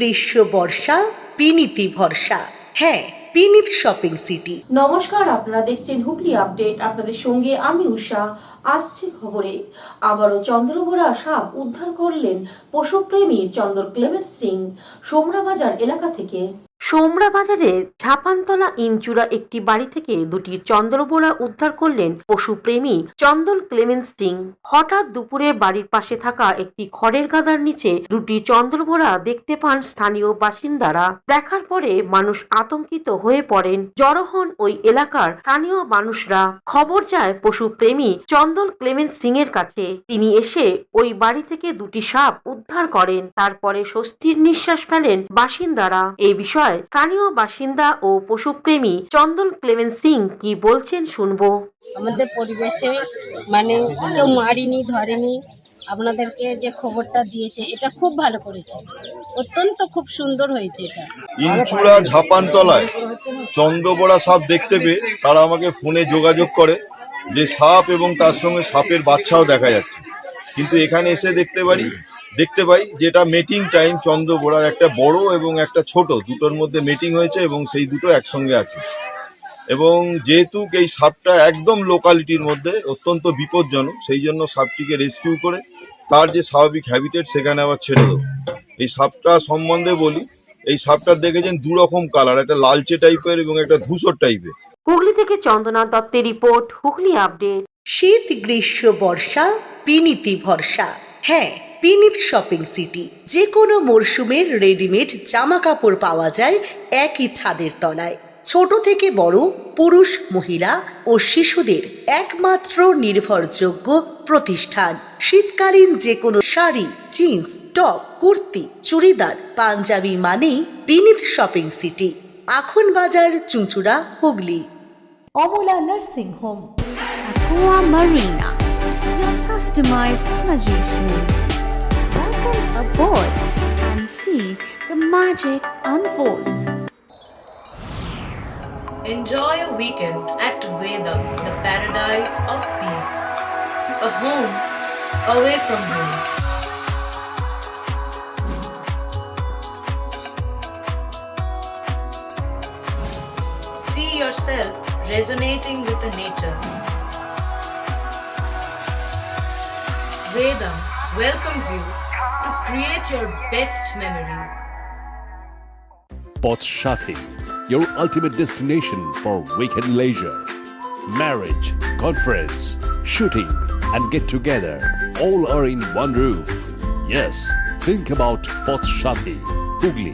গ্রীষ্ম বর্ষা বিনীতি ভরসা। হ্যাঁ, বিনীত শপিং সিটি। নমস্কার, আপনারা দেখছেন হুগলি আপডেট। আপনাদের সঙ্গে আমি উষা। আসছে খবরে আবারও চন্দ্রবোরা সাপ উদ্ধার করলেন পশুপ্রেমী চন্দর ক্লেমেন্ট সিং সোমরাবাজার এলাকা থেকে। সোমরা বাজারে ঝাপানতলা ইনচুরা একটি বাড়ি থেকে দুটি চন্দ্রবোরা উদ্ধার করলেন পশুপ্রেমী চন্দর ক্লেমেন্ট সিং। হঠাৎ দুপুরে বাড়ির পাশে থাকা একটি খড়ের গাদার নিচে দুটি চন্দ্রবোরা দেখতে পান স্থানীয় বাসিন্দারা। দেখার পরে মানুষ আতঙ্কিত হয়ে পড়েন। জড়ো হন ওই এলাকার স্থানীয় মানুষরা। খবর যায় পশুপ্রেমী চন্দর ক্লেমেন্ট সিং এর কাছে। তিনি এসে ওই বাড়ি থেকে দুটি সাপ উদ্ধার করেন। তারপরে স্বস্তির নিঃশ্বাস ফেলেন বাসিন্দারা। এই বিষয়ে স্থানীয় বাসিন্দা ও পশুপ্রেমী চন্দর ক্লেমেন্ট সিং কি বলছেন শুনবো। আমাদের পরিবেশে মানে কেউ মারিনি ধরেনি, আপনাদেরকে যে খবরটা দিয়েছে এটা খুব ভালো করেছে, অত্যন্ত খুব সুন্দর হয়েছে। এটা ইনচুরা ঝাপানতলায় চন্দ্রবোরা সাপ দেখতে পেয়ে তারা আমাকে ফোনে যোগাযোগ করে যে সাপ এবং তার সঙ্গে সাপের বাচ্চাও দেখা যাচ্ছে। কিন্তু এখানে এসে দেখতে পাই যেটা মেটিং টাইম চন্দ্রবোরার একটা বড় এবং একটা ছোট দুটোর মধ্যে মিটিং হয়েছে এবং সেই দুটো একসঙ্গে আছে। এবং যেহেতু এই সাপটা একদম লোকালিটির মধ্যে অত্যন্ত বিপজ্জনক, সেই জন্য সাপটিকে রেস্কিউ করে তার যে স্বাভাবিক হ্যাবিটেট সেখানে আবার ছেড়ে দেবো। এই সাপটা সম্বন্ধে বলি, এই সাপটা দেখেছেন দুরকম কালার, একটা লালচে টাইপের এবং একটা ধূসর টাইপের। হুগলি থেকে চন্দনা দত্তের রিপোর্ট, হুগলি আপডেট। শীত গ্রীষ্ম বর্ষা বিনীতি ভরসা। হ্যাঁ, বিনীত শপিং সিটি। যে কোনো মরশুমের রেডিমেড জামা কাপড় পাওয়া যায় একই ছাদের তলায়। ছোট থেকে বড়, পুরুষ মহিলা ও শিশুদের একমাত্র নির্ভরযোগ্য প্রতিষ্ঠান। শীতকালীন যে কোনো শাড়ি, জিন্স, টপ, কুর্তি, চুড়িদার, পাঞ্জাবি মানেই বিনীত শপিং সিটি। আখন বাজার, চুঁচুড়া, Hooghly. Amala nursing home, Aqua Marina, your customized magician. Welcome aboard and see the magic unfold. Enjoy a weekend at Vedam, the paradise of peace. A home away from home. See yourself resonating with the nature. Vedam welcomes you to create your best memories. Port Shati, your ultimate destination for weekend leisure, marriage, conference, shooting, and get together. All are in one roof. Yes, think about Port Shati, Hugli.